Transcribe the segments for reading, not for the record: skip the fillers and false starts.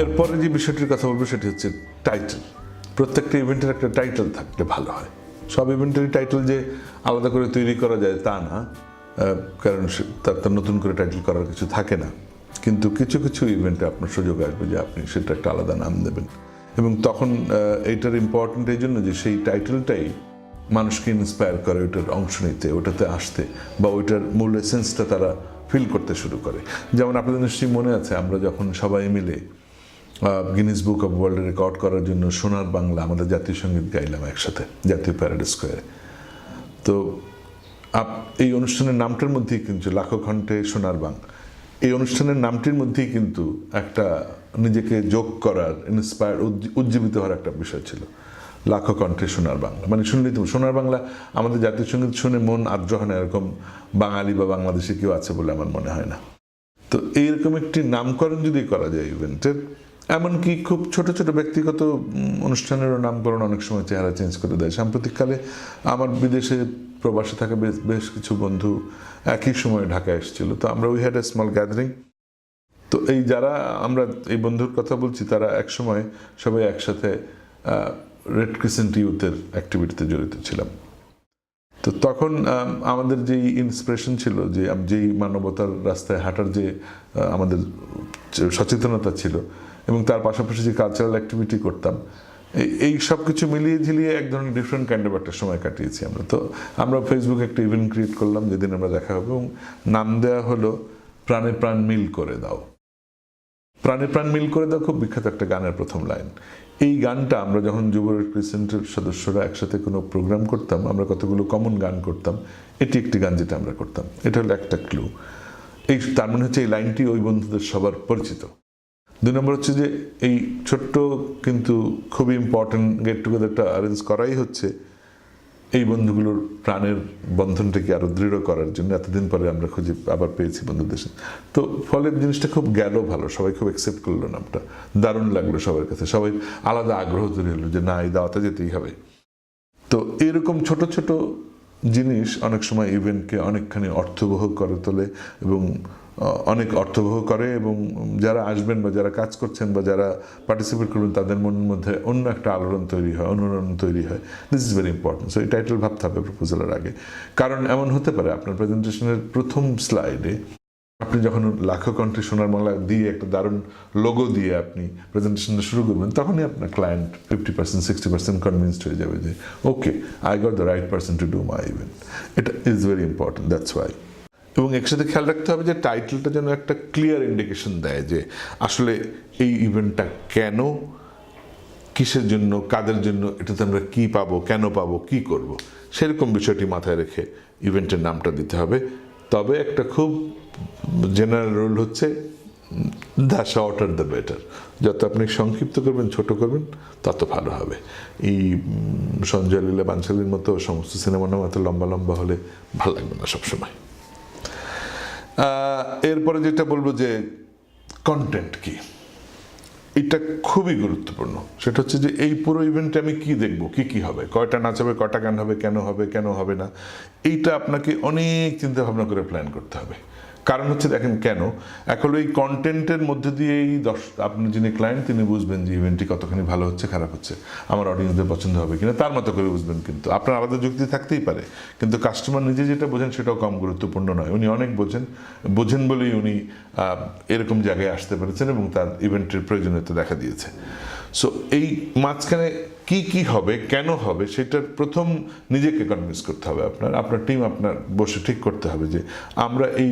এরপরে যে বিষয়টির কথা বলবো সেটি হচ্ছে টাইটেল। প্রত্যেকটা ইভেন্টের একটা টাইটেল থাকলে ভালো হয়। সব ইভেন্টেরই টাইটেল যে আলাদা করে তৈরি করা যায় তা না, কারণ তার নতুন করে টাইটেল করার কিছু থাকে না। কিন্তু কিছু কিছু ইভেন্টে আপনার সুযোগ আসবে যে আপনি সেটা একটা আলাদা নাম দেবেন, এবং তখন এইটার ইম্পর্টেন্ট এই জন্য যে সেই টাইটেলটাই মানুষকে ইন্সপায়ার করে ওইটার অংশ নিতে, ওটাতে আসতে, বা ওইটার মূল এসেন্সটা তারা ফিল করতে শুরু করে। যেমন আপনাদের নিশ্চয়ই মনে আছে, আমরা যখন সবাই মিলে Guinness book of world record করার জন্য সোনার বাংলা আমাদের জাতীয় সঙ্গীত গাইলাম একসাথে জাতীয় প্যারেড স্কোয়ারে। তো এই অনুষ্ঠানের নামটার মধ্যেই কিন্তু লাখো কণ্ঠে সোনার বাং, এই অনুষ্ঠানের নামটির মধ্যেই কিন্তু একটা নিজেকে যোগ করার, ইন্সপায়ার, উজ্জীবিত হওয়ার একটা বিষয় ছিল। লাখো কণ্ঠে সোনার বাংলা মানে শুনলেই তো সোনার বাংলা, আমাদের জাতীয় সঙ্গীত শুনে মন আর্দ্র হয় না এরকম বাঙালি বা বাংলাদেশে কেউ আছে বলে আমার মনে হয় না। তো এইরকম একটি নামকরণ যদি করা যায় ইভেন্টের, এমনকি খুব ছোট ছোট ব্যক্তিগত অনুষ্ঠানেরও নামকরণ অনেক সময় চেহারা চেঞ্জ করে দেয়। সাম্প্রতিককালে আমার বিদেশে প্রবাসে থাকা বেশ কিছু বন্ধু একই সময়ে ঢাকায় এসেছিল। তো আমরা we had a small gathering. তো এই যারা আমরা এই বন্ধুর কথা বলছি, তারা এক সময় সবাই একসাথে রেড ক্রিসেন্ট ইউথের অ্যাক্টিভিটিতে জড়িত ছিলাম। তো তখন আমাদের যেই ইন্সপিরেশন ছিল, যে যেই মানবতার রাস্তায় হাঁটার যে আমাদের সচেতনতা ছিল, এবং তার পাশাপাশি যে কালচারাল অ্যাক্টিভিটি করতাম, এই সব কিছু মিলিয়ে ঝিলিয়ে এক ধরনের ডিফারেন্ট কাইন্ড অফ একটা সময় কাটিয়েছি আমরা। তো আমরা ফেসবুকে একটা ইভেন্ট ক্রিয়েট করলাম যেদিন আমরা দেখা হবে, এবং নাম দেওয়া হলো প্রাণে প্রাণ মিল করে দাও। প্রাণে প্রাণ মিল করে দাও খুব বিখ্যাত একটা গানের প্রথম লাইন। এই গানটা আমরা যখন যুব রেড ক্রিসেন্টের সদস্যরা একসাথে কোনো প্রোগ্রাম করতাম, আমরা কতগুলো কমন গান করতাম, এটি একটি গান যেটা আমরা করতাম। এটা হলো একটা ক্লু। তার মানে হচ্ছে এই লাইনটি ওই বন্ধুদের সবার পরিচিত। 2 নম্বর হচ্ছে যে এই ছোট্ট কিন্তু খুবই ইম্পর্টেন্ট গেট টুগেদারটা অ্যারেঞ্জ করাই হচ্ছে এই বন্ধুগুলোর প্রাণের বন্ধনটাকে আরও দৃঢ় করার জন্য। এতদিন পরে আমরা খুঁজে আবার পেয়েছি বন্ধুদের সাথে। তো ফলে জিনিসটা খুব গেল ভালো, সবাই খুব অ্যাকসেপ্ট করলো নামটা, দারুণ লাগলো সবার কাছে, সবাই আলাদা আগ্রহ তৈরি হলো যে না, এই দাওয়াতে যেতেই হবে। তো এরকম ছোট ছোট জিনিস অনেক সময় ইভেন্টকে অনেকখানি অর্থবহ করে তোলে, এবং অনেক অর্থবহ করে, এবং যারা আসবেন বা যারা কাজ করছেন বা যারা পার্টিসিপেট করবেন তাদের মনের মধ্যে অন্য একটা আলোড়ন তৈরি হয়, অনুরণন তৈরি হয়। This is very important. So এই টাইটেল ভাবতে হবে প্রপোজালের আগে। কারণ এমন হতে পারে আপনার প্রেজেন্টেশনের প্রথম স্লাইডে আপনি যখন লাখো কণ্ঠে সোনার বাংলা দিয়ে একটা দারুণ লোগো দিয়ে আপনি প্রেজেন্টেশনটা শুরু করবেন, তখনই আপনার ক্লায়েন্ট 50% 60% কনভিন্সড হয়ে যাবে যে okay, I got the right person to do my event. এটা is very important, that's why. এবং একসাথে খেয়াল রাখতে হবে যে টাইটেলটা যেন একটা ক্লিয়ার ইন্ডিকেশন দেয় যে আসলে এই ইভেন্টটা কেন, কিসের জন্য, কাদের জন্য, এটাতে আমরা কী পাবো, কেন পাবো, কী করব, সেরকম বিষয়টি মাথায় রেখে ইভেন্টের নামটা দিতে হবে। তবে একটা খুব জেনারেল রুল হচ্ছে দ্য শর্টার দ্য বেটার। যত আপনি সংক্ষিপ্ত করবেন, ছোট করবেন, তত ভালো হবে। এই সঞ্জয় লীলা বানশালীর মতো সমস্ত সিনেমার নাম এত লম্বা লম্বা হলে ভালো লাগবে না সবসময়। এরপরে যেটা বলবো যে কন্টেন্ট কি, এটা খুবই গুরুত্বপূর্ণ। সেটা হচ্ছে যে এই পুরো ইভেন্টে আমি কি দেখবো, কি হবে, কয়টা নাচ হবে, কয়টা গান হবে, কেন হবে না, এইটা আপনাকে অনেক চিন্তা ভাবনা করে প্ল্যান করতে হবে। কারণ হচ্ছে দেখেন কেন, এখন এই কন্টেন্টের মধ্যে দিয়ে এই আপনি যিনি ক্লায়েন্ট তিনি বুঝবেন যে ইভেন্টটি কতখানি ভালো হচ্ছে, খারাপ হচ্ছে, আমার অডিয়েন্সদের পছন্দ হবে কিনা, তার মতো করে বুঝবেন। কিন্তু আপনার আলাদা যুক্তি থাকতেই পারে, কিন্তু কাস্টমার নিজে যেটা বোঝেন সেটাও কম গুরুত্বপূর্ণ নয়। উনি অনেক বোঝেন বলেই উনি এরকম জায়গায় আসতে পেরেছেন এবং তার ইভেন্টের প্রয়োজনীয়তা দেখা দিয়েছে। সো এই মাঝখানে কি হবে, কেন হবে, সেটার প্রথম নিজেকে কনভিন্স করতে হবে। আপনার টিম আপনার বসে ঠিক করতে হবে যে আমরা এই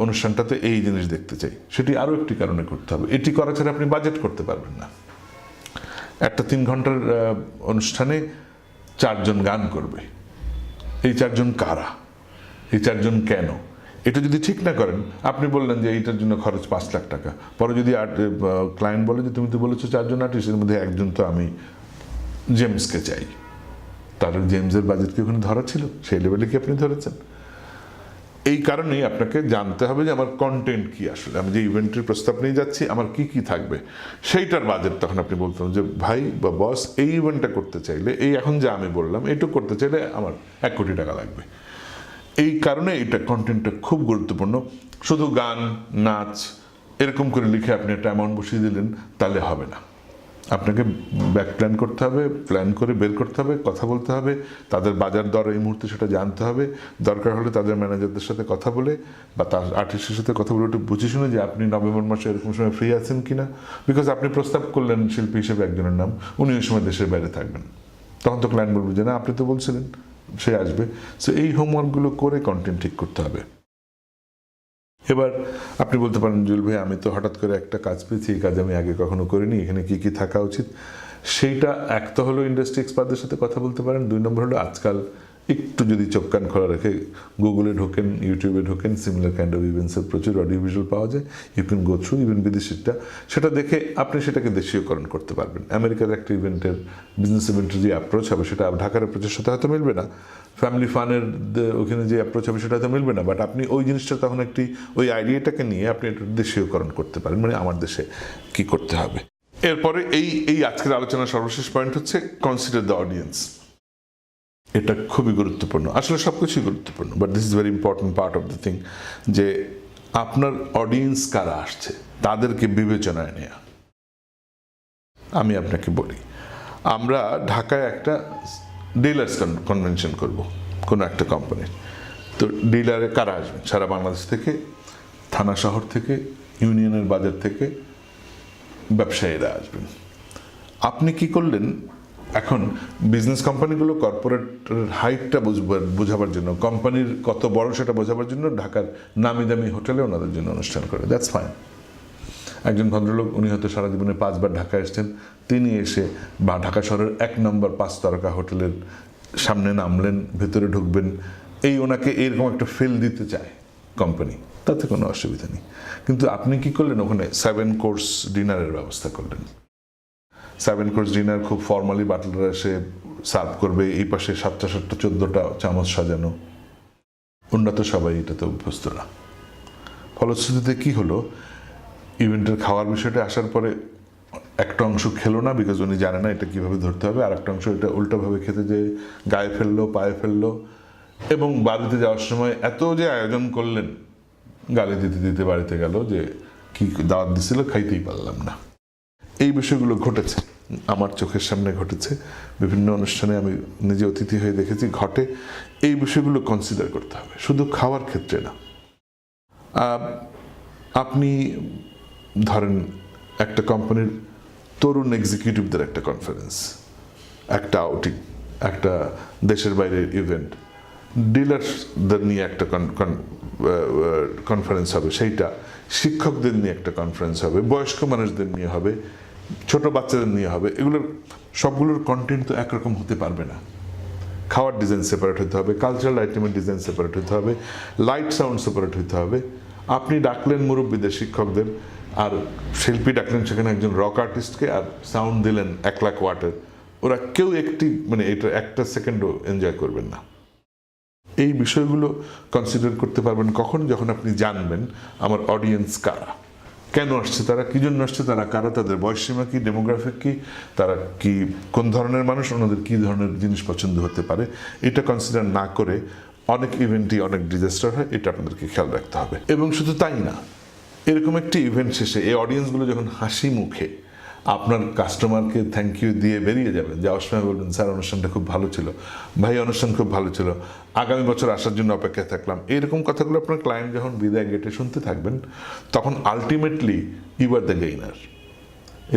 অনুষ্ঠানটাতে এই জিনিস দেখতে চাই। সেটি আরও একটি কারণে করতে হবে। এটি করা ছাড়া আপনি বাজেট করতে পারবেন না। একটা 3 ঘন্টার অনুষ্ঠানে 4 জন গান করবে, এই 4 জন কারা, এই 4 জন কেন, এটা যদি ঠিক না করেন, আপনি বললেন যে এইটার জন্য খরচ 5 লাখ টাকা, পরে যদি ক্লায়েন্ট বলে যে তুমি তো বলেছো 4 জন আর্টিস্টের মধ্যে একজন তো আমি জেমসকে চাই, তার জেমসের বাজেট কি ওখানে ধরা ছিল, সেই লেভেলে কি আপনি ধরেছেন? এই কারণেই আপনাকে জানতে হবে যে আমার কন্টেন্ট কি, আসলে আমি যে ইভেন্টের প্রস্তাব নিয়ে যাচ্ছি আমার কি থাকবে, সেইটার বাজেট তখন আপনি বলতে হবে যে ভাই বা বস, এই ইভেন্টটা করতে চাইলে, এই এখন যা আমি বললাম এইটুকু করতে চাইলে আমার 1 কোটি টাকা লাগবে। এই কারণে এটা কন্টেন্টটা খুব গুরুত্বপূর্ণ। শুধু গান, নাচ, এরকম করে লিখে আপনি একটা অ্যামাউন্ট বসিয়ে দিলেন, তাহলে হবে না। আপনাকে ব্যাক প্ল্যান করতে হবে, প্ল্যান করে বের করতে হবে, কথা বলতে হবে, তাদের বাজার দর এই মুহূর্তে সেটা জানতে হবে, দরকার হলে তাদের ম্যানেজারদের সাথে কথা বলে বা তার আর্টিস্টের সাথে কথা বলে একটু বুঝে শুনে যে আপনি নভেম্বর মাসে এরকম সময় ফ্রি আছেন কিনা, বিকজ আপনি প্রস্তাব করলেন শিল্পী হিসেবে একজনের নাম, উনি ওই সময় দেশের বাইরে থাকবেন, তখন তো ক্লায়েন্ট বলবে যে না আপনি তো বলছিলেন সে আসবে। সো এই হোমওয়ার্কগুলো করে কন্টেন্ট ঠিক করতে হবে। এবার আপনি বলতে পারেন জুয়েল ভাই আমি তো হঠাৎ করে একটা কাজ পেয়েছি, এই কাজ আমি আগে কখনো করিনি, এখানে কি কি থাকা উচিত। সেইটা এক তো হলো ইন্ডাস্ট্রি এক্সপার্টদের সাথে কথা বলতে পারেন, 2 নম্বর হলো আজকাল একটু যদি চোখ কান খোলা রেখে গুগলে ঢোকেন, ইউটিউবে ঢোকেন, সিমিলার কাইন্ড অফ ইভেন্টসের প্রচুর অডিও ভিজুয়াল পাওয়া যায়, you can go through even বিদেশিটা, সেটা দেখে আপনি সেটাকে দেশীয়করণ করতে পারবেন। আমেরিকার একটা ইভেন্টের বিজনেস ইভেন্টের যে অ্যাপ্রোচ হবে সেটা ঢাকার অ্যাপ্রোচের সাথে হয়তো মিলবে না, ফ্যামিলি ফানের ওখানে যে অ্যাপ্রোচ হবে সেটা হয়তো মিলবে না, বাট আপনি ওই জিনিসটা তখন একটি ওই আইডিয়াটাকে নিয়ে আপনি একটু দেশীয়করণ করতে পারেন, মানে আমার দেশে কি করতে হবে। এরপরে এই আজকের আলোচনার সর্বশেষ পয়েন্ট হচ্ছে কনসিডার দ্য অডিয়েন্স। এটা খুবই গুরুত্বপূর্ণ, আসলে সব কিছুই গুরুত্বপূর্ণ, but this is very important part of the thing, যে আপনার অডিয়েন্স কারা আসছে তাদেরকে বিবেচনায় নেওয়া। আমি আপনাকে বলি, আমরা ঢাকায় একটা ডিলার্স কনভেনশন করব কোনো একটা কোম্পানির, তো ডিলারে কারা আসবেন? সারা বাংলাদেশ থেকে, থানা শহর থেকে, ইউনিয়নের বাজার থেকে ব্যবসায়ীরা আসবেন। আপনি কি করলেন, এখন বিজনেস কোম্পানিগুলো কর্পোরেটের হাইটটা বোঝাবার জন্য, কোম্পানির কত বড় সেটা বোঝাবার জন্য ঢাকার নামি দামি হোটেলে ওনাদের জন্য অনুষ্ঠান করে, দ্যাটস ফাইন। একজন ভদ্রলোক উনি হয়তো সারা জীবনে 5 বার ঢাকায় এসছেন, তিনি এসে বা ঢাকা শহরের 1 নম্বর 5 তারকা হোটেলের সামনে নামলেন, ভেতরে ঢুকবেন, এই ওনাকে এরকম একটা ফিল দিতে চায় কোম্পানি, তাতে কোনো অসুবিধা নেই। কিন্তু আপনি কি করলেন, ওখানে 7 কোর্স ডিনারের ব্যবস্থা করলেন। 7 কোর্স ডিনার খুব ফর্মালি বাটলার এসে সার্ভ করবে, এই পাশে 7টা 14টা চামচ সাজানো, অন্য তো সবাই এটাতে অভ্যস্ত না। ফলশ্রুতিতে কি হলো, ইভেন্টের খাওয়ার বিষয়টা আসার পরে একটা অংশ খেলো না, বিকজ উনি জানে না এটা কীভাবে ধরতে হবে, আর একটা অংশ এটা উল্টোভাবে খেতে যে গায়ে ফেললো, পায়ে ফেললো, এবং বাড়িতে যাওয়ার সময় এত যে আয়োজন করলেন, গালি দিতে দিতে বাড়িতে গেল যে কি দাওয়াত দিছিল খাইতেই পারলাম না। এই বিষয়গুলো ঘটেছে, আমার চোখের সামনে ঘটেছে, বিভিন্ন অনুষ্ঠানে আমি নিজে অতিথি হয়ে দেখেছি ঘটে। এই বিষয়গুলো কনসিডার করতে হবে, শুধু খাওয়ার ক্ষেত্রে না। আপনি ধরেন একটা কোম্পানির তরুণ এক্সিকিউটিভদের একটা কনফারেন্স, একটা আউটিং, একটা দেশের বাইরের ইভেন্ট, ডিলারসদের নিয়ে একটা কনফারেন্স হবে, সেইটা শিক্ষকদের নিয়ে একটা কনফারেন্স হবে, বয়স্ক মানুষদের নিয়ে হবে, ছোট বাচ্চাদের নিয়ে হবে, এগুলোর সবগুলোর কন্টেন্ট তো একরকম হতে পারবে না। খাওয়ার ডিজাইন সেপারেট হতে হবে, কালচারাল আইটেমের ডিজাইন সেপারেট হতে হবে, লাইট সাউন্ড সেপারেট হতে হবে। আপনি ডাকলেন মুরব্বীদের, শিক্ষকদের, আর শিল্পী ডাকলেন সেখানে একজন রক আর্টিস্টকে, আর সাউন্ড দিলেন 1 লাখ ওয়াটের, ওরা কেউ মানে এটা একটা সেকেন্ডও এনজয় করবেন না। এই বিষয়গুলো কনসিডার করতে পারবেন কখন, যখন আপনি জানবেন আমার অডিয়েন্স কারা, কেন আসছে তারা, কী জন্য আসছে তারা, কারা, তাদের বয়সসীমা কি, ডেমোগ্রাফিক কি, তারা কি কোন ধরনের মানুষ, ওনাদের কী ধরনের জিনিস পছন্দ হতে পারে। এটা কনসিডার না করে অনেক ইভেন্টই অনেক ডিজাস্টার হয়, এটা আপনাদেরকে খেয়াল রাখতে হবে। এবং শুধু তাই না, এরকম একটি ইভেন্ট শেষে এই অডিয়েন্সগুলো যখন হাসি মুখে আপনার কাস্টমারকে থ্যাংক ইউ দিয়ে বেরিয়ে যাবেন, যাওয়ার সময় বলবেন স্যার অনুষ্ঠানটা খুব ভালো ছিল, ভাই অনুষ্ঠান খুব ভালো ছিল, আগামী বছর আসার জন্য অপেক্ষায় থাকলাম, এরকম কথাগুলো আপনার ক্লায়েন্ট যখন বিদায় গেটে শুনতে থাকবেন, তখন ultimately you are the gainer.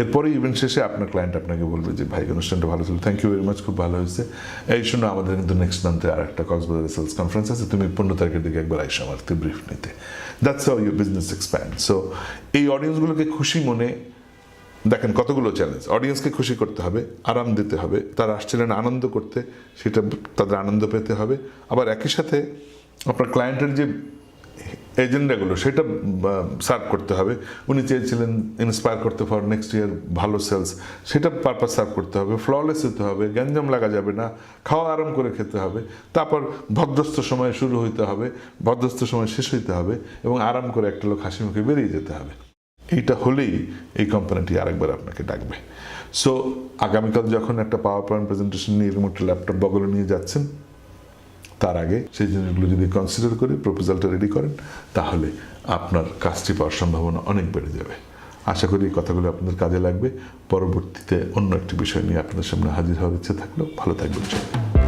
এরপরে ইভেন্ট শেষে আপনার ক্লায়েন্ট আপনাকে বলবে যে ভাই অনুষ্ঠানটা ভালো ছিল, থ্যাংক ইউ ভেরি মাচ, খুব ভালো হয়েছে, এই শোনো আমাদের কিন্তু নেক্সট মান্থে আর একটা কক্সবাজার সেলস কনফারেন্স আছে, তুমি 15 তারিখের দিকে একবার আইসো আমার ব্রিফ নিতে। That's how your business expand. So এই অডিয়েন্সগুলোকে খুশি মনে, দেখেন কতগুলো চ্যালেঞ্জ, অডিয়েন্সকে খুশি করতে হবে, আরাম দিতে হবে, তারা আসছিলেন আনন্দ করতে, সেটা তাদের আনন্দ পেতে হবে, আবার একই সাথে আপনার ক্লায়েন্টের যে এজেন্ডাগুলো সেটা সার্ভ করতে হবে। উনি চেয়েছিলেন ইন্সপায়ার করতে ফর নেক্সট ইয়ার ভালো সেলস, সেটা পারপাস সার্ভ করতে হবে, ফ্ললেস হতে হবে, গ্যাঞ্জাম লাগা যাবে না, খাওয়া আরাম করে খেতে হবে, তারপর ভদ্রস্থ সময় শুরু হইতে হবে, ভদ্রস্থ সময় শেষ হইতে হবে, এবং আরাম করে একটা লোক হাসি মুখে বেরিয়ে যেতে হবে। এইটা হলেই এই কোম্পানিটি আরেকবার আপনাকে ডাকবে। সো আগামীকাল যখন একটা পাওয়ার পয়েন্ট প্রেজেন্টেশন নিয়ে এরকম একটা ল্যাপটপ বগলে নিয়ে যাচ্ছেন, তার আগে সেই জিনিসগুলো যদি কনসিডার করে প্রপোজালটা রেডি করেন, তাহলে আপনার কাজটি পাওয়ার সম্ভাবনা অনেক বেড়ে যাবে। আশা করি এই কথাগুলো আপনাদের কাজে লাগবে। পরবর্তীতে অন্য একটি বিষয় নিয়ে আপনাদের সামনে হাজির হওয়ার ইচ্ছে থাকলেও ভালো থাকবেন সবাই।